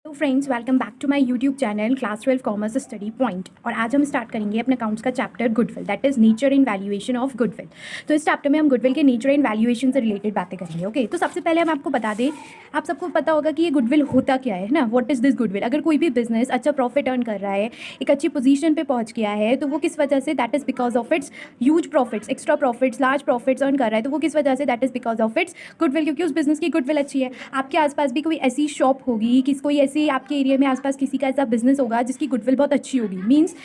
तो friends, welcome back to my YouTube channel class 12 commerce study point. और आज हम स्टार्ट करेंगे अपने अकाउंट्स का chapter goodwill, that is nature and valuation of goodwill. तो इस चैप्टर में हम गुडविल के नेचर एंड वैल्यूएशन से रिलेटेड बातें करेंगे। ओके, तो सबसे पहले हम आपको बता दें, आप सबको पता होगा कि ये गुडविल होता क्या है ना, व्हाट इज दिस गुडविल। अगर कोई भी बिजनेस अच्छा प्रॉफिट अर्न कर रहा है, एक अच्छी पोजीशन पे पहुंच गया है, तो वो किस वजह से, that is because of it's huge profits, extra profits, large profits earn कर रहा है, तो वो किस वजह से, that is because of its goodwill, क्योंकि उस बिजनेस की गुडविल अच्छी है। आपके आसपास भी कोई ऐसी शॉप होगी, कोई ऐसी आपके एरिया में आसपास किसी का ऐसा बिजनेस होगा जिसकी गुडविल बहुत अच्छी होगी। मींस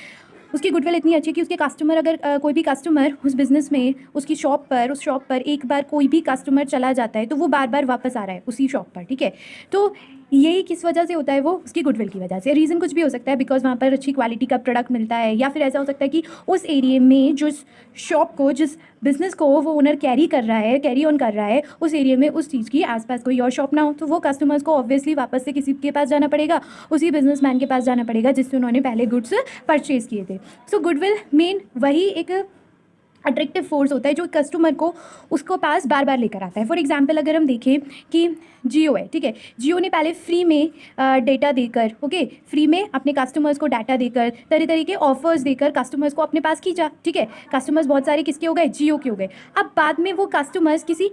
उसकी गुडविल इतनी अच्छी कि उसके कस्टमर, अगर कोई भी कस्टमर उस बिज़नेस में, उसकी शॉप पर, उस शॉप पर एक बार कोई भी कस्टमर चला जाता है तो वो बार बार वापस आ रहा है उसी शॉप पर। ठीक है, तो यही किस वजह से होता है, वो उसकी गुडविल की वजह से। रीज़न कुछ भी हो सकता है, बिकॉज वहाँ पर अच्छी क्वालिटी का प्रोडक्ट मिलता है, या फिर ऐसा हो सकता है कि उस एरिया में जो शॉप को, जिस बिज़नेस को वो ओनर कैरी कर रहा है, कैरी ऑन कर रहा है, उस एरिया में उस चीज़ की आसपास कोई और शॉप ना हो, तो वो कस्टमर्स को ऑब्वियसली वापस से किसी के पास जाना पड़ेगा, उसी बिजनेसमैन के पास जाना पड़ेगा जिससे उन्होंने पहले गुड्स परचेज़ किए थे। सो गुडविल मेन वही एक अट्रैक्टिव फोर्स होता है जो कस्टमर को उसको पास बार बार लेकर आता है। फॉर एग्जांपल अगर हम देखें कि जियो है, ठीक है, जियो ने पहले फ्री में डेटा देकर, ओके, फ्री में अपने कस्टमर्स को डाटा देकर, तरह तरह के ऑफर्स देकर कस्टमर्स को अपने पास खींचा। ठीक है, कस्टमर्स बहुत सारे किसके हो गए, जियो के हो गए। अब बाद में वो कस्टमर्स किसी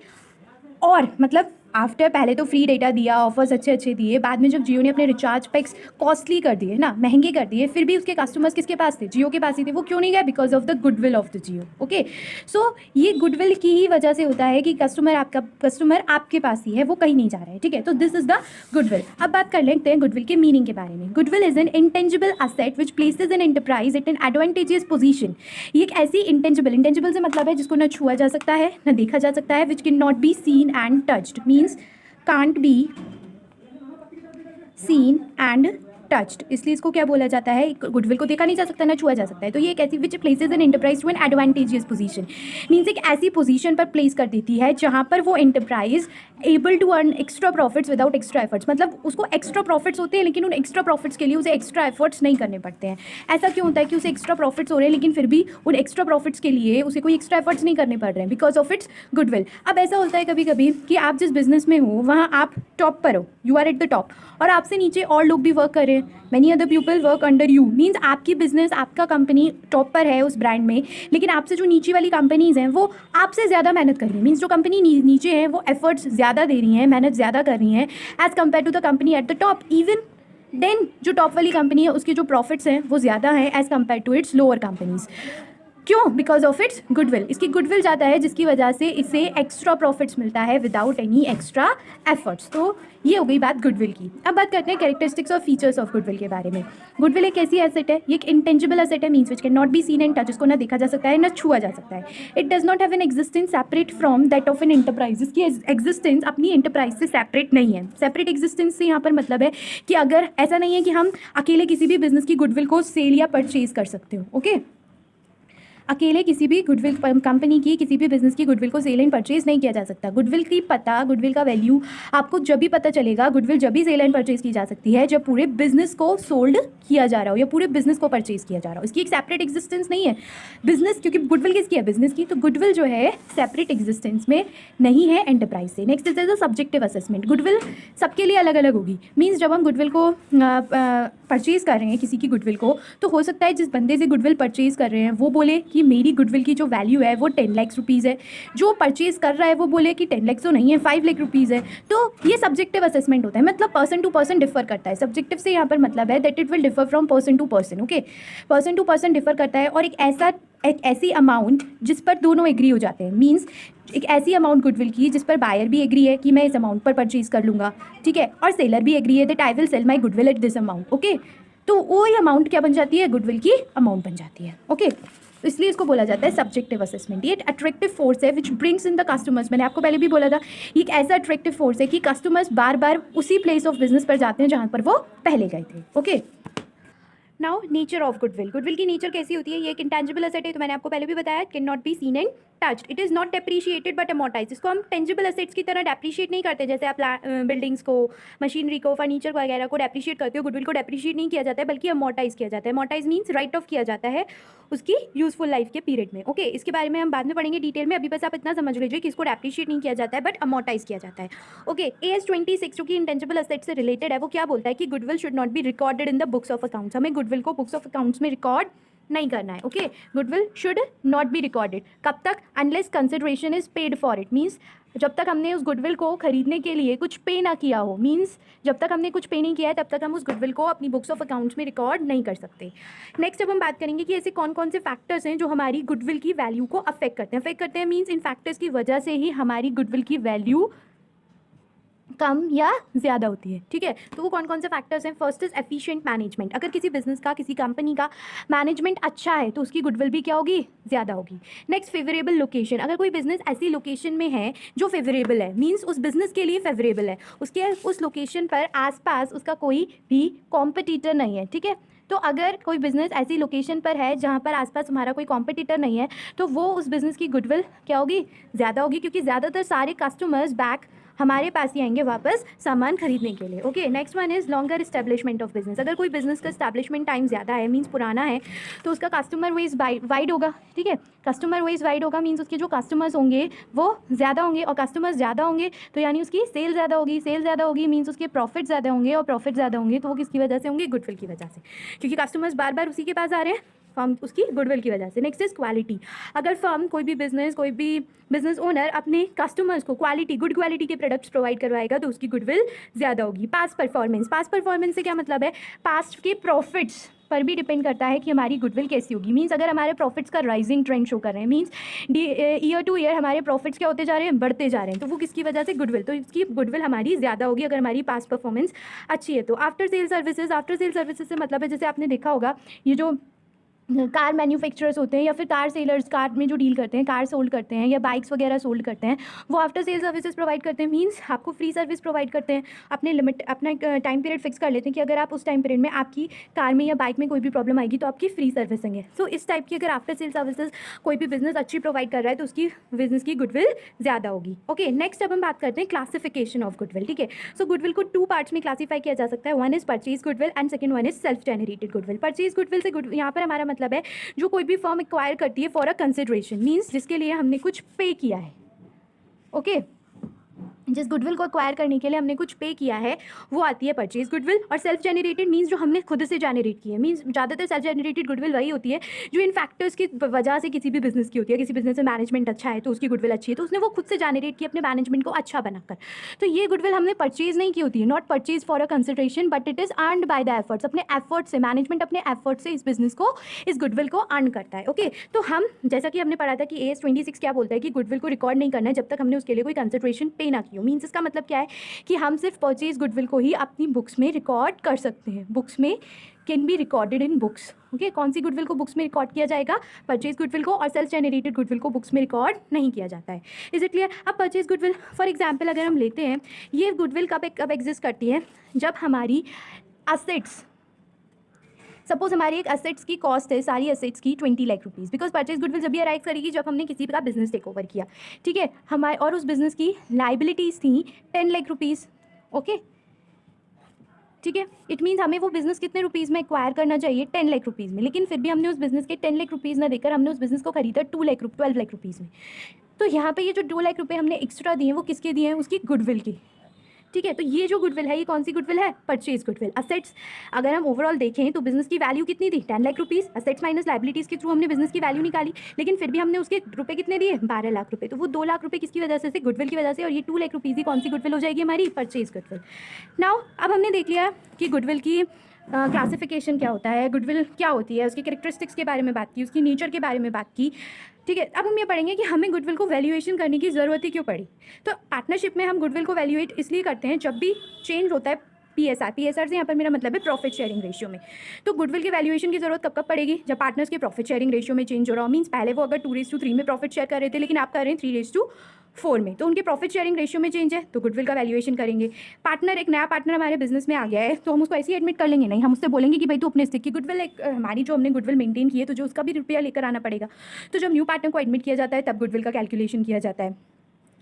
और, मतलब आफ्टर, पहले तो फ्री डेटा दिया, ऑफर्स अच्छे अच्छे दिए, बाद में जब जियो ने अपने रिचार्ज पैक्स कॉस्टली कर दिए ना, महंगे कर दिए, फिर भी उसके कस्टमर्स किसके पास थे, जियो के पास ही थे। वो क्यों नहीं गए, because of the goodwill of the Jio. Okay, so ये गुडविल की ही वजह से होता है कि कस्टमर आपके पास ही है, वो कहीं नहीं जा रहा है। ठीक है, तो दिस इज द गुडविल। अब बात कर लेते हैं गुडविल के मीनिंग के बारे में। Goodwill is an intangible asset which places an enterprise at an advantageous position. ये एक ऐसी इंटेंजिबल से मतलब है जिसको ना छुआ जा सकता है, ना देखा जा सकता है, which can not be seen and touched, means can't be seen and touched, इसलिए इसको क्या बोला जाता है, गुडविल को देखा नहीं जा सकता, ना छुआ जा सकता है। तो ये एक ऐसी which places an enterprise to an advantageous position, means एक ऐसी पोजीशन पर प्लेस कर देती है जहाँ पर वो enterprise able to earn extra profits without extra efforts. मतलब उसको एक्स्ट्रा प्रॉफिट्स होते हैं, लेकिन उन एक्स्ट्रा प्रॉफिट्स के लिए उसे एक्स्ट्रा एफर्ट्स नहीं करने पड़ते हैं। ऐसा क्यों होता है कि उसे एक्स्ट्रा प्रॉफिट्स हो रहे हैं, लेकिन फिर भी उन एक्स्ट्रा प्रॉफिट्स के लिए उसे कोई एक्स्ट्रा एफर्ट्स नहीं करने पड़ रहे हैं, बिकॉज ऑफ इट्स गुडविल। अब ऐसा होता है कभी कभी कि आप जिस बिजनेस में हो वहाँ आप टॉप पर हो, you are at the top, और आपसे नीचे और लोग भी वर्क कर रहे हैं, many other people work under you. Means आपकी बिजनेस, आपका कंपनी टॉप पर है उस ब्रांड में, लेकिन आपसे जो नीचे वाली कंपनीज हैं वो आपसे ज़्यादा मेहनत कर रही है। मीन्स जो कंपनी नीचे है वो एफर्ट्स ज़्यादा दे रही हैं, मेहनत ज़्यादा कर रही हैं as compare to the company at the top. Even then जो टॉप वाली कंपनी है उसके जो प्रॉफिट्स हैं वो ज़्यादा हैं as compare to its lower companies. क्यों, बिकॉज ऑफ इट्स गुडविल। इसकी गुडविल जाता है जिसकी वजह से इसे एक्स्ट्रा प्रॉफिट्स मिलता है विदाउट एनी एक्स्ट्रा एफर्ट्स। तो ये हो गई बात गुडविल की। अब बात करते हैं कैरेक्टरिस्टिक्स और फीचर्स ऑफ गुडविल के बारे में। गुडविल एक ऐसी एसेट है, ये एक इंटेंजिबल एसेट है, means which can not be seen and touch, इसको ना देखा जा सकता है, ना छुआ जा सकता है। It does not have an existence separate from that of an enterprise. इसकी एग्जिस्टेंस अपनी एंटरप्राइज से सेपरेट नहीं है। सेपरेट एग्जिस्टेंस से यहाँ पर मतलब है कि अगर ऐसा नहीं है कि हम अकेले किसी भी बिजनेस की गुडविल को सेल या परचेज कर सकते हो। ओके, अकेले किसी भी गुडविल कंपनी की, किसी भी बिजनेस की गुडविल को सेल एंड परचेज नहीं किया जा सकता। गुडविल की पता, गुडविल का वैल्यू आपको जब भी पता चलेगा, गुडविल जब भी सेल एंड परचेज की जा सकती है जब पूरे बिजनेस को सोल्ड किया जा रहा हो या पूरे बिजनेस को परचेज किया जा रहा हो। इसकी एक सेपरेट एग्जिस्टेंस नहीं है बिजनेस, क्योंकि गुडविल किसकी है, बिजनेस की। तो गुडविल जो है सेपरेट एग्जिस्टेंस में नहीं है एंटरप्राइज से। Next is the subjective assessment. Goodwill सबके लिए अलग अलग होगी। मीन्स जब हम गुडविल को परचेज कर रहे हैं किसी की गुडविल को, तो हो सकता है जिस बंदे से गुडविल परचेज कर रहे हैं वो बोले कि मेरी गुडविल की जो वैल्यू है वो 10 लाख रुपीज़ है, जो परचेज कर रहा है वो बोले कि 10 लाख तो नहीं है, 5 लाख रुपीज़ है। तो ये सब्जेक्टिव असेसमेंट होता है, मतलब पर्सन टू पर्सन डिफर करता है। सब्जेक्टिव से यहाँ पर मतलब है that it will differ from person to person. Okay, person to person differ करता है, और एक ऐसी अमाउंट जिस पर दोनों एग्री हो जाते हैं। मीन्स एक ऐसी अमाउंट गुडविल की जिस पर बायर भी एग्री है कि मैं इस अमाउंट पर परचेज कर लूँगा, ठीक है, और सेलर भी एग्री है that I will sell my goodwill at this amount. Okay, तो वो अमाउंट क्या बन जाती है, गुडविल की अमाउंट बन जाती है। ओके, तो इसलिए इसको बोला जाता है सब्जेक्टिव असेसमेंट। ये अट्रैक्टिव फोर्स है which brings in the customers. मैंने आपको पहले भी बोला था, ये एक ऐसा अट्रैक्टिव फोर्स है कि कस्टमर्स बार बार उसी प्लेस ऑफ बिजनेस पर जाते हैं जहाँ पर वो पहले गए थे। Okay, now nature of goodwill, goodwill की नेचर कैसी होती है? ये एक इंटेंजिबल एसेट है, तो मैंने आपको पहले भी बताया, can not be seen and touched, it is not depreciated but amortise. इसको हम टेंजिबल एसेट्स की तरह डेप्रीशिएट नहीं करते, जैसे आप बिल्डिंग्स को, मशीनरी को, फर्नीचर वगैरह को डेप्रीशिएट करते हो, गुडविल को डेप्रीशिएट नहीं किया जाता है बल्कि अमोर्टाइज किया जाता है। अमोर्टाइज मीन्स राइट ऑफ किया जाता है उसकी यूजफुल लाइफ के पीरियड में। ओके, इसके बारे में हम बाद में पढ़ेंगे डिटेल में, अभी बस आप इतना समझ लीजिए कि इसको डेप्रीशिएट नहीं किया जाता है बट अमोर्टाइज किया जाता है। ओके, AS26 जो कि इंटेंजिबल एसेट से रिलेटेड है, वो क्या बोलता है कि goodwill should not be recorded in the books of accounts. हमें गुडविल को बुक्स ऑफ अकाउंट्स में रिकॉर्ड नहीं करना है। Okay, goodwill should not be recorded, कब तक? Unless consideration is paid for it, means जब तक हमने उस गुडविल को खरीदने के लिए कुछ पे ना किया हो, मीन्स जब तक हमने कुछ पे नहीं किया है तब तक हम उस गुडविल को अपनी बुक्स ऑफ अकाउंट्स में रिकॉर्ड नहीं कर सकते। नेक्स्ट अब हम बात करेंगे कि ऐसे कौन कौन से फैक्टर्स हैं जो हमारी गुडविल की वैल्यू को अफेक्ट करते हैं मीन्स इन फैक्टर्स की वजह से ही हमारी गुडविल की वैल्यू कम या ज़्यादा होती है। ठीक है, तो वो कौन कौन से फैक्टर्स हैं? First is efficient management. अगर किसी बिजनेस का, किसी कंपनी का मैनेजमेंट अच्छा है तो उसकी गुडविल भी क्या होगी? ज़्यादा होगी। Next, favourable location. अगर कोई बिजनेस ऐसी लोकेशन में है जो फेवरेबल है, मीन्स उस बिजनेस के लिए फेवरेबल है, उसके उस लोकेशन पर आसपास उसका कोई भी कॉम्पिटिटर नहीं है। ठीक है, तो अगर कोई बिज़नेस ऐसी लोकेशन पर है जहाँ पर आसपास हमारा कोई कॉम्पिटिटर नहीं है तो वो उस बिज़नेस की गुडविल क्या होगी? ज़्यादा होगी, क्योंकि ज़्यादातर सारे कस्टमर्स बैक हमारे पास ही आएंगे वापस सामान खरीदने के लिए। Okay, next one is longer establishment of business. अगर कोई बिजनेस का इस्टेब्लिशमेंट टाइम ज़्यादा है, मीन्स पुराना है, तो उसका कस्टमर वेज वाइड होगा। ठीक है, कस्टमर वेज वाइड होगा मीन्स उसके जो कस्टमर्स होंगे वो ज़्यादा होंगे, और कस्टमर्स ज़्यादा होंगे तो यानी उसकी सेल ज़्यादा होगी, सेल ज़्यादा होगी मीन्स उसके प्रॉफिट ज़्यादा होंगे, और प्रॉफिट ज़्यादा होंगे तो वो किसकी वजह से होंगे? गुडविल की वजह से, क्योंकि कस्टमर्स बार बार उसी के पास आ रहे हैं, फर्म उसकी गुडविल की वजह से। Next is quality. अगर फर्म, कोई भी बिजनेस ओनर अपने कस्टमर्स को गुड क्वालिटी के प्रोडक्ट्स प्रोवाइड करवाएगा तो उसकी गुडविल ज़्यादा होगी। पास्ट परफॉर्मेंस से क्या मतलब है? पास्ट के प्रॉफिट्स पर भी डिपेंड करता है कि हमारी गुडविल कैसी होगी। मीन्स अगर हमारे प्रॉफिट्स का राइजिंग ट्रेंड शो कर रहे हैं, मीन्स ईयर टू ईयर हमारे प्रॉफिट्स क्या होते जा रहे हैं? बढ़ते जा रहे हैं, तो वो किसकी वजह से? गुडविल। तो इसकी गुडविल हमारी ज़्यादा होगी अगर हमारी पास्ट परफॉर्मेंस अच्छी है। तो आफ्टर सेल सर्विसेज से मतलब है, जैसे आपने देखा होगा, ये जो कार मैन्युफैक्चरर्स होते हैं या फिर कार सेलर्स, कार में जो डील करते हैं, कार सोल्ड करते हैं या बाइक्स वगैरह सोल्ड करते हैं, वो आफ्टर सेल सर्विसेज प्रोवाइड करते हैं। मीन्स आपको फ्री सर्विस प्रोवाइड करते हैं। अपना टाइम पीरियड फिक्स कर लेते हैं कि अगर आप उस टाइम पीरियड में आपकी कार में या बाइक में कोई भी प्रॉब्लम आएगी तो आपकी फ्री सर्विसिंग है। सो इस टाइप की अगर आफ्टर सेल सर्विसेज कोई भी बिजनेस अच्छी प्रोवाइड कर रहा है तो उसकी बिजनेस की गुडविल ज़्यादा होगी। ओके, नेक्स्ट अब हम बात करते हैं क्लासिफिकेशन ऑफ गुडविल। ठीक है, सो गुडविल को 2 पार्ट्स में क्लासीफाई किया जा सकता है। One is purchase goodwill and second one is self generated goodwill. Purchase goodwill से यहाँ पर हमारा मतलब है जो कोई भी फर्म एक्वायर करती है फॉर अ कंसिडरेशन, मीन्स जिसके लिए हमने कुछ पे किया है। ओके, जिस गुडविल को एक्वायर करने के लिए हमने कुछ पे किया है वो आती है परचेज गुडविल। और सेल्फ जेनरेटेड मीन्स जो हमने खुद से जेनरेट की है। मीन्स ज़्यादातर सेल्फ जेनरेटेड गुडविल वही होती है जो इन फैक्टर्स की वजह से किसी भी बिजनेस की होती है। किसी बिजनेस में मैनेजमेंट अच्छा है तो उसकी गुडविल अच्छी है, तो उसने वो खुद से जेनरेट की अपने मैनेजमेंट को अच्छा बनाकर। तो ये गुडविल हमने परचेज नहीं की होती है, not purchase for a consideration but it is earned by the efforts. अपने एफर्ट से मैनेजमेंट अपने एफर्ट से इस बिजनेस को, इस गुडविल को अर्न करता है। ओके, तो हम जैसा कि हमने पढ़ा था कि AS26 क्या बोलता है कि गुडविल को रिकॉर्ड नहीं करना है जब तक हमने उसके लिए कोई कंसिडरेशन पे ना की हो। मीन्स इसका मतलब क्या है कि हम सिर्फ परचेज गुडविल को ही अपनी बुक्स में रिकॉर्ड कर सकते हैं। बुक्स में can be recorded in books. Okay, कौन सी गुडविल को बुक्स में रिकॉर्ड किया जाएगा? परचेज गुडविल को। और सेल्फ जेनरेटेड गुडविल को बुक्स में रिकॉर्ड नहीं किया जाता है। Is it clear? अब परचेज गुडविल फॉर एग्जाम्पल अगर हम लेते हैं, ये गुडविल कब एग्जिस्ट करती है? जब हमारी असेट्स, सपोज हमारी एक असेट्स की कॉस्ट है, सारी असेट्स की 20 lakh rupees, because purchase goodwill जब भी अराइव करेगी जब हमने किसी का बिजनेस टेक ओवर किया। ठीक है, हमारे और उस बिजनेस की लाइबिलिटीज़ थी 10 लाख रुपीज़। ओके, ठीक है, इट मीन्स हमें वो बिजनेस कितने रुपीज़ में एक्वायर करना चाहिए? 10 लाख रुपीज़ में, लेकिन फिर भी हमने उस बिजनेस के 10 लाख रुपीज़ ना देकर हमने उस बिजनेस को खरीदा 12 लाख रुपीज़ में। तो यहाँ पे ये जो 2 लाख रुपये हमने एक्स्ट्रा दिए हैं वो किसके दिए हैं? उसकी गुडविल की। ठीक है, तो ये जो गुडविल है ये कौन सी गुडविल है? Purchase goodwill. असेट्स अगर हम ओवरऑल देखें तो बिजनेस की वैल्यू कितनी थी? 10 lakh rupees. Assets minus liabilities के थ्रू हमने बिजनेस की वैल्यू निकाली, लेकिन फिर भी हमने उसके रुपए कितने दिए? 12 लाख रुपए। तो वो 2 लाख रुपए किसकी वजह से? गुडविल की वजह से। और ये 2 लाख रुपीज़ ही कौन सी गुडविल हो जाएगी? हमारी परचेज गुडविल। नाउ अब हमने देख लिया कि गुडविल की क्लासिफिकेशन क्या होता है, गुडविल क्या होती है, उसकी कैरेक्टरिस्टिक्स के बारे में बात की, उसकी नेचर के बारे में बात की। ठीक है, अब हम ये पढ़ेंगे कि हमें गुडविल को वैल्यूएशन करने की ज़रूरत ही क्यों पड़ी। तो पार्टनरशिप में हम गुडविल को वैल्यूएट इसलिए करते हैं जब भी चेंज होता है PSR से यहाँ पर मेरा मतलब है प्रॉफिट शेयरिंग रेशियो में। तो गुडविल के वैल्यूएशन की जरूरत कब पड़ेगी? जब पार्टनर्स के प्रॉफिट शेयरिंग रेशियो में चेंज हो रहा हो। मीन्स पहले वो अगर 2:3 में प्रॉफिट शेयर कर रहे थे लेकिन आप कर रहे हैं 3:1 4 में, तो उनके प्रॉफिट शेयरिंग रेशियो में चेंज है तो गुडविल का वैल्यूएशन करेंगे। पार्टनर, एक नया पार्टनर हमारे बिजनेस में आ गया है तो हम उसको ऐसे ही एडमिट कर लेंगे नहीं, हम उससे बोलेंगे कि भाई तू अपने स्टिक की गुडविल, एक हमारी जो हमने गुडविल मेंटेन की है तो जो उसका भी रुपया लेकर आना पड़ेगा। तो जब न्यू पार्टनर को एडमिट किया जाता है तब गुडविल का कैलकुलेशन किया जाता है,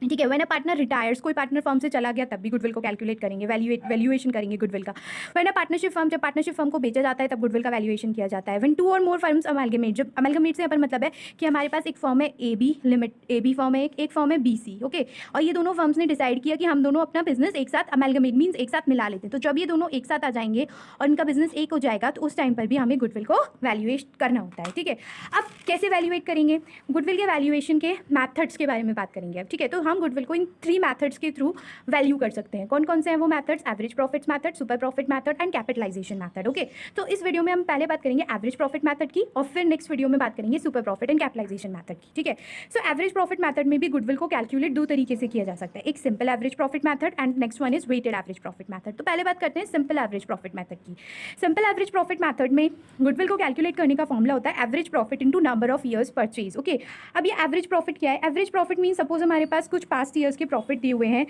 ठीक है। व्हेन अ पार्टनर रिटायर्स, कोई पार्टनर फर्म से चला गया तब भी गुडविल को कैलकुलेट करेंगे, वैल्यूएशन करेंगे गुडविल का। व्हेन अ पार्टनरशिप फर्म, जब पार्टनरशिप फर्म को बेचा जाता है तब गुडविल का वैल्यूएशन किया जाता है। व्हेन 2 और मोर फर्म्स अमेलगमेट, जब अमेलगमेट से यहाँ पर मतलब है कि हमारे पास एक फर्म है AB फर्म है, एक फर्म है BC, ओके, और ये दोनों फर्म्स ने डिसाइड किया कि हम दोनों अपना बिजनेस एक साथ, अमेलगमेट मीन्स एक साथ मिला लेते हैं। तो जब ये दोनों एक साथ आ जाएंगे और इनका बिजनेस एक हो जाएगा तो उस टाइम पर भी हमें गुडविल को वैल्यूएट करना होता है, ठीक है। अब कैसे वैल्यूएट करेंगे, गुडविल के वैल्यूएशन के मैथड्स के बारे में बात करेंगे अब, ठीक है। तो हम गुडविल को इन 3 मैथड्स के थ्रू वैल्यू कर सकते हैं। कौन कौन से हैं वो methods? Average profits method, super profit method and capitalization method, okay. तो इस वीडियो में हम पहले बात करेंगे एवरेज प्रॉफिट मैथड की और फिर नेक्स्ट वीडियो में बात करेंगे super profit and capitalization method की, ठीक है। सो एवरेज प्रॉफिट मैथड में भी गुडविल को कैलकुलेट 2 तरीके से किया जा सकता है, एक simple average profit method and next one is weighted average profit method. तो पहले बात करते हैं सिंपल एवरेज प्रॉफिट मैथड की। सिंपल एवरेज प्रॉफिट मैथड में गुडविल को कैलकुलेट करने का फॉर्मूला होता है average profit into number of years purchase, okay. अब ये एवरेज प्रॉफिट क्या है? एवरेज प्रॉफिट मीन सपोज हमारे पास कुछ पास्ट ईयर्स के प्रॉफिट दिए हुए हैं,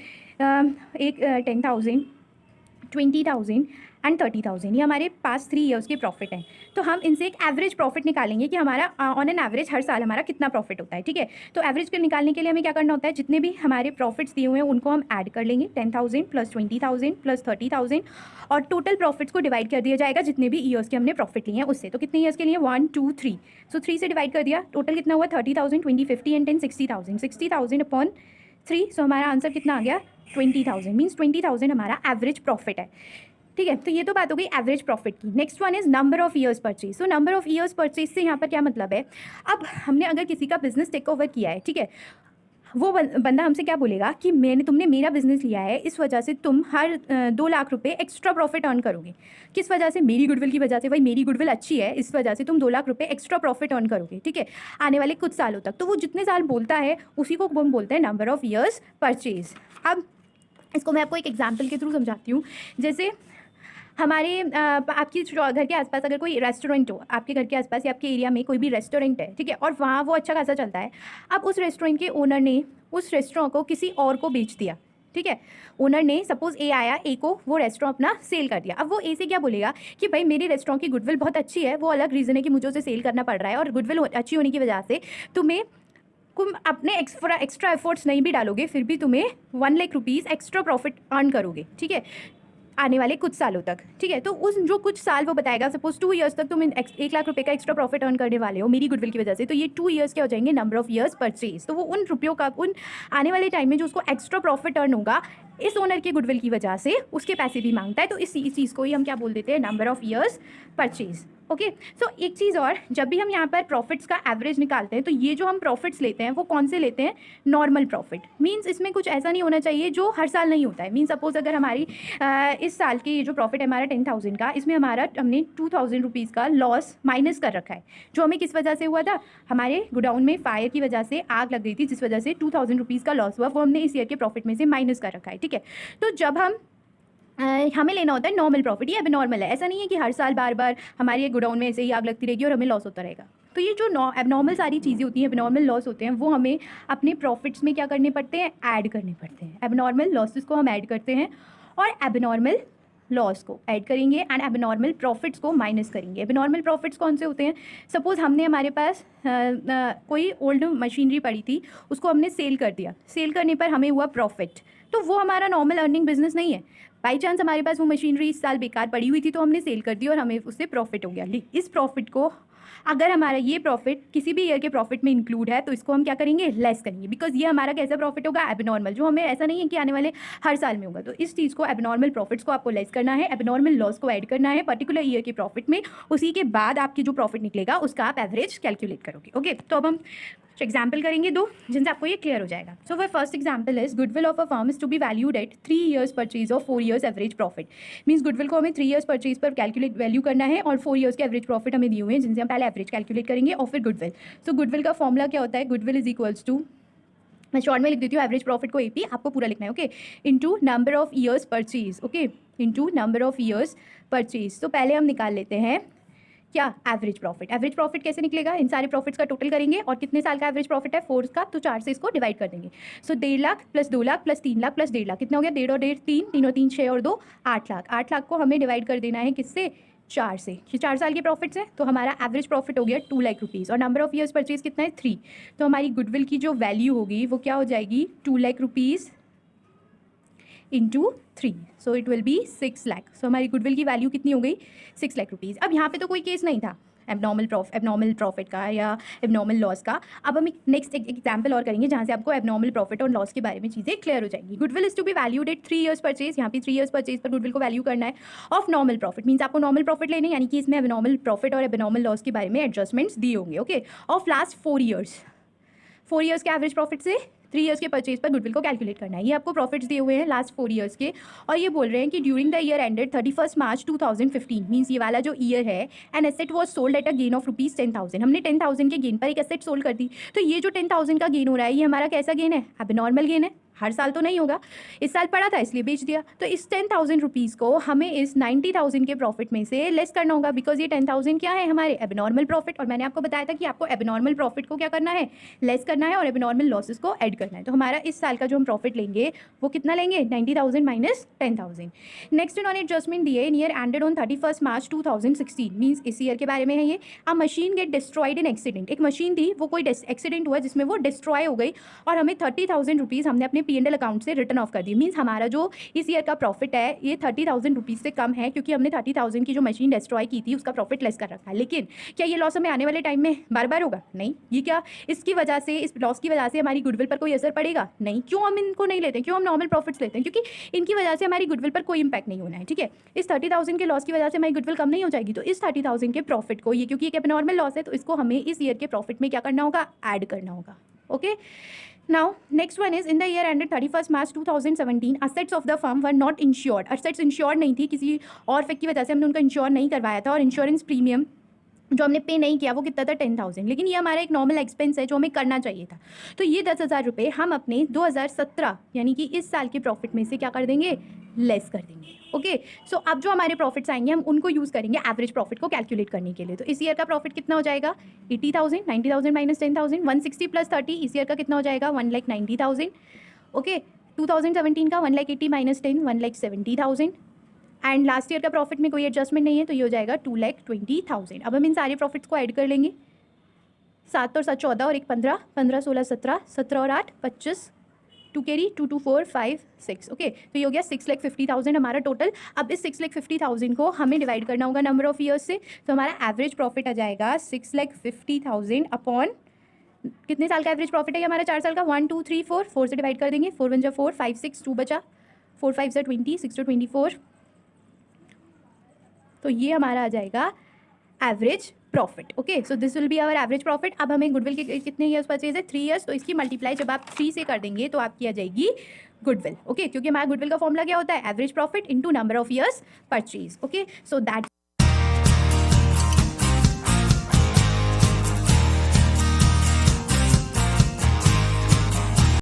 एक 10,000, 20,000 एंड 30,000, ये हमारे पास 3 ईयर्स के प्रॉफिट हैं। तो हम इनसे एक एवरेज प्रॉफिट निकालेंगे कि हमारा ऑन एन एवरेज हर साल हमारा कितना प्रॉफिट होता है, ठीक है। तो एवरेज निकालने के लिए हमें क्या करना होता है, जितने भी हमारे प्रॉफिट्स दिए हुए हैं उनको हम ऐड कर लेंगे, 10,000 प्लस 20,000 प्लस 30,000, और टोटल प्रॉफिट्स को डिवाइड कर दिया जाएगा जितने भी ईयर्स के हमने प्रॉफिट लिए हैं उससे। तो कितने ईयर्स के लिए? 1 2 3, सो 3 से डिवाइड कर दिया, टोटल कितना हुआ? 30,000, 20, 50 एंड 10, 60,000, 60,000 अपॉन 3, सो हमारा आंसर कितना आ गया? 20,000, मीन्स 20,000 हमारा एवरेज प्रॉफिट है, ठीक है। तो ये तो बात हो गई एवरेज प्रॉफिट की। Next one is number of years purchase. So number of years purchase से यहाँ पर क्या मतलब है, अब हमने अगर किसी का बिजनेस टेक ओवर किया है, ठीक है, वो बंदा हमसे क्या बोलेगा कि तुमने मेरा बिजनेस लिया है, इस वजह से तुम हर 2 लाख रुपए एक्स्ट्रा प्रॉफिट अर्न करोगे। किस वजह से? मेरी गुडविल की वजह से, भाई मेरी गुडविल अच्छी है इस वजह से तुम 2 लाख रुपए एक्स्ट्रा प्रॉफिट अर्न करोगे, ठीक है, आने वाले कुछ सालों तक। तो वो जितने साल बोलता है उसी को हम बोलते हैं नंबर ऑफ ईयर्स परचेज। अब इसको मैं आपको एक एग्जाम्पल के थ्रू समझाती हूँ। जैसे हमारे आपकी घर के आसपास अगर कोई रेस्टोरेंट हो, आपके घर के आसपास या आपके एरिया में कोई भी रेस्टोरेंट है, ठीक है, और वहाँ वो अच्छा खासा चलता है। अब उस रेस्टोरेंट के ओनर ने उस रेस्टोरेंट को किसी और को बेच दिया, ठीक है। ओनर ने सपोज ए आया, ए को वो रेस्टोरेंट अपना सेल कर दिया। अब वो ए से क्या बोलेगा कि भाई मेरे रेस्टोरेंट की गुडविल बहुत अच्छी है, वो अलग रीज़न है कि मुझे उसे सेल करना पड़ रहा है, और गुडविल अच्छी होने की वजह से तुम अपने एक्स्ट्रा एफर्ट्स नहीं भी डालोगे फिर भी तुम्हें 1 lakh rupees extra profit earn करोगे, ठीक है, आने वाले कुछ सालों तक, ठीक है। तो उस जो कुछ साल वो बताएगा, सपोज 2 ईयर्स तक तुम 1 लाख रुपए का एक्स्ट्रा प्रॉफिट अर्न करने वाले हो मेरी गुडविल की वजह से, तो ये 2 ईयर्स क्या हो जाएंगे? Number of years purchase. तो वो उन रुपयों का, उन आने वाले टाइम में जो उसको एक्स्ट्रा प्रॉफिट अर्न होगा इस ओनर के गुडविल की वजह से, उसके पैसे भी मांगता है। तो इस चीज़ को ही हम क्या बोल देते हैं? Number of years purchase, okay. So एक चीज़ और, जब भी हम यहाँ पर प्रॉफिट्स का एवरेज निकालते हैं तो ये जो हम प्रॉफिट्स लेते हैं वो कौन से लेते हैं? नॉर्मल प्रॉफिट, मीन्स इसमें कुछ ऐसा नहीं होना चाहिए जो हर साल नहीं होता है। मीन्स सपोज अगर हमारी इस साल की ये जो प्रॉफिट है हमारा 10,000 का, इसमें हमने 2,000 रुपीज़ का लॉस माइनस कर रखा है, जो हमें किस वजह से हुआ था? हमारे गोडाउन में फायर की वजह से आग लग गई थी, जिस वजह से 2,000 रुपीज़ का लॉस हुआ, वो हमने इस ईयर के प्रॉफिट में से माइनस कर रखा है, ठीक है। तो जब हमें लेना होता है नॉर्मल प्रॉफिट, ये एबनॉर्मल है, ऐसा नहीं है कि हर साल बार बार हमारे गोडाउन में ऐसे ही आग लगती रहेगी और हमें लॉस होता रहेगा। तो ये जो एबनॉर्मल सारी चीज़ें होती हैं, एबनॉर्मल लॉस होते हैं, वो हमें अपने प्रॉफिट्स में क्या करने पड़ते हैं? ऐड करने पड़ते हैं। एबनॉर्मल लॉसेस को हम ऐड करते हैं और एबनॉर्मल लॉस को ऐड करेंगे एंड एबनॉर्मल प्रॉफिट्स को माइनस करेंगे। एबनॉर्मल प्रॉफिट्स कौन से होते हैं? सपोज हमने हमारे पास कोई ओल्ड मशीनरी पड़ी थी, उसको हमने सेल कर दिया, सेल करने पर हमें हुआ प्रॉफिट, तो वो हमारा नॉर्मल अर्निंग बिजनेस नहीं है। बाई चांस हमारे पास वो मशीनरी इस साल बेकार पड़ी हुई थी तो हमने सेल कर दी और हमें उससे प्रॉफिट हो गया। इस प्रॉफिट को, अगर हमारा ये प्रॉफिट किसी भी ईयर के प्रॉफिट में इंक्लूड है तो इसको हम क्या करेंगे? लेस करेंगे, बिकॉज ये हमारा कैसा प्रॉफिट होगा? एबनॉर्मल, जो हमें ऐसा नहीं है कि आने वाले हर साल में होगा। तो इस चीज़ को, एबनॉर्मल प्रॉफिट्स को आपको लेस करना है, एबनॉर्मल लॉस को ऐड करना है पर्टिकुलर ईयर के प्रॉफिट में, उसी के बाद आपकी जो प्रॉफिट निकलेगा उसका आप एवरेज कैलकुलेट करोगे, ओके। तो अब हम एग्जाम्पल करेंगे 2 जिनसे आपको ये क्लियर हो जाएगा। सो वे first example is goodwill of a firm is to be valued at 3 years purchase और 4 years average profit. Means goodwill को हमें 3 ईयर्स परचेज पर कैलकुलेट वैल्यू करना है और 4 ईयर्स के एवरेज प्रॉफिट हमें दिए हुए हैं जिनसे हम पहले एवरेज कैलकुलेट करेंगे और फिर गुडविल। सो गुडविल का फॉर्मूला क्या होता है? गुडविल इज इक्वल्स टू, मैं शॉर्ट में लिख देती हूँ, एवरेज प्रॉफिट को AP, आपको पूरा लिखना है, okay, into number of years purchase, okay, into number of years purchase. तो पहले हम निकाल लेते हैं क्या, एवरेज प्रॉफिट। एवरेज प्रॉफिट कैसे निकलेगा, इन सारे प्रॉफिट्स का टोटल करेंगे और कितने साल का एवरेज प्रॉफिट है 4 का, तो 4 से इसको डिवाइड कर देंगे। सो 1.5 lakh plus 2 lakh plus 3 lakh plus 1.5 lakh, कितना हो गया, 1.5 और 1.5 3, 3 और 3 6 और 2 8 लाख। 8 लाख को हमें डिवाइड कर देना है किससे, 4 से। ये 4 साल के प्रॉफिट्स है, तो हमारा एवरेज प्रॉफिट हो गया 2 लाख रुपीज़ और नंबर ऑफ ईयर्स परचेज कितना है 3। तो हमारी गुडविल की जो वैल्यू होगी वो क्या हो जाएगी, 2 lakh rupees into 3, so it will be 6 lakh. So हमारी गुडविल की वैल्यू कितनी हो गई, 6 लाख रुपीज़। अब यहाँ पे तो कोई केस नहीं था एबनॉर्मल प्रॉफिट का या एबनॉर्मल लॉस का। अब हम एक नेक्स्ट एग्जाम्पल और करेंगे जहाँ से आपको एबनॉर्मल प्रॉफिट और लॉस के बारे में चीज़ें क्लियर हो जाएंगी। Goodwill is to be valued at 3 years purchase, यहाँ पे 3 ईयर्स परचेज पर गुडविल को वैल्यू करना है ऑफ नॉर्मल प्रॉफिट, मीन्स आपको नॉर्मल प्रॉफिट लेने, यानी कि इसमें एबनॉर्मल प्रॉफिट और एबनॉर्मल लॉस के बारे में एडजस्टमेंट्स दिए होंगे। Okay, of last 4 years, 4 years के एवरेज प्रॉफिट से 3 ईयर्स के परचेज पर गुडविल को कैलकुलेट करना है। ये आपको प्रॉफिट्स दिए हुए हैं लास्ट 4 ईयर्स के, और ये बोल रहे हैं कि during the year ended 31 March 2015, means ये वाला जो ईयर है, an asset was sold at a gain of rupees 10,000। हमने 10,000 के गेन पर एक एसेट सोल्ड कर दी। तो ये जो 10,000 का गेन हो रहा है, ये हमारा कैसा गेन है, एबनॉर्मल गेन है। हर साल तो नहीं होगा, इस साल पड़ा था इसलिए बेच दिया। तो इस 10,000 रुपीज़ को हमें इस 90,000 के प्रॉफिट में से लेस करना होगा, बिकॉज ये 10,000 क्या है, हमारे एबनॉर्मल प्रॉफिट। और मैंने आपको बताया था कि आपको एबनॉर्मल प्रॉफिट को क्या करना है, लेस करना है, और एबनॉर्मल लॉसेस को ऐड करना है। तो हमारा इस साल का जो हम प्रॉफिट लेंगे वो कितना लेंगे, 90,000 माइनस 10,000। नेक्स्ट इन्होंने एडजस्टमेंट दिए in year ended on 31 March 2016, means इस ईयर के बारे में है ये। A machine get destroyed in accident, एक मशीन थी वो कोई एक्सीडेंट हुआ जिसमें वो डिस्ट्रॉय हो गई, और हमें 30,000 रुपीज़ हमने अपने P&L अकाउंट से रिटर्न ऑफ कर दी। मीन्स हमारा जो इस ईयर का प्रॉफिट है ये 30,000 रुपीज़ से कम है, क्योंकि हमने 30,000 की जो मशीन डिस्ट्रॉय की थी उसका प्रॉफिट लेस कर रखा है। लेकिन क्या ये लॉस हमें आने वाले टाइम में बार बार होगा, नहीं। ये क्या, इसकी वजह से, इस लॉस की वजह से हमारी गुडविल पर कोई असर पड़ेगा, नहीं। क्यों हम इनको नहीं लेते, क्यों हम नॉर्मल प्रॉफिट्स लेते हैं, क्योंकि इनकी वजह से हमारी गुडविल पर कोई इंपैक्ट नहीं होना है। ठीक है, इस 30,000 के लॉस की वजह से हमारी गुडविल कम नहीं हो जाएगी। तो इस 30,000 के प्रॉफिट को, ये क्योंकि एक एबनॉर्मल लॉस है, तो इसको हमें इस ईयर के प्रॉफिट में क्या करना होगा, ऐड करना होगा। Okay, now next one is in the year ended 31st March 2017 assets of the firm were not insured। assets insured नहीं थी, किसी और फैक्ट की वजह से हमने उनका इंश्योर नहीं करवाया था, और इंश्योरेंस प्रीमियम जो हमने पे नहीं किया वो कितना था, 10,000। लेकिन ये हमारा एक नॉर्मल एक्सपेंस है जो हमें करना चाहिए था। तो ये 10,000 रुपये हम अपने 2017 यानी कि इस साल के प्रॉफिट में से क्या कर देंगे, लेस कर देंगे। ओके, सो अब जो हमारे प्रॉफिट्स आएंगे हम उनको यूज़ करेंगे एवरेज प्रॉफिट को कैलकुलेट करने के लिए। तो इस ईयर का प्रॉफिट कितना हो जाएगा, 80,000, 90,000 माइनस 10,000, 160 प्लस 30, इस ईयर का कितना हो जाएगा, 1,90,000। ओके, 2017 का 1,80,000 माइनस 10, 1,70,000। एंड लास्ट ईयर का प्रॉफिट में कोई एडजस्टमेंट नहीं है, तो ये हो जाएगा 2,20,000। अब हम इन सारे प्रॉफिट्स को ऐड कर लेंगे, 7 और 7 14 और 1 15, 15 16 17, 17 और 8 25, 2 कैरी 2 2 4 5 6। ओके, तो ये हो गया 6,50,000 हमारा टोटल। अब इस 6,50,000 को हमें डिवाइड करना होगा नंबर ऑफ ईयर्स से, तो हमारा एवरेज प्रॉफिट आ जाएगा 6,50,000 अपॉन कितने साल का एवरेज प्रॉफिट है हमारा, 4 साल का, 1 2 3 4, 4 से डिवाइड कर देंगे, 4 1 जा 4, 5 6 2 बचा, 4 5 जा 20, 6 to 24, तो ये हमारा आ जाएगा average profit. Okay, so this will be our average profit. अब हमें गुडविल के कितने ईयर्स परचेज है, 3 ईयर्स, तो इसकी मल्टीप्लाई जब आप 3 से कर देंगे तो आपकी आ जाएगी गुडविल। ओके, क्योंकि हमारा गुडविल का फॉर्मूला क्या होता है, average profit into number of years purchase. Okay, so that's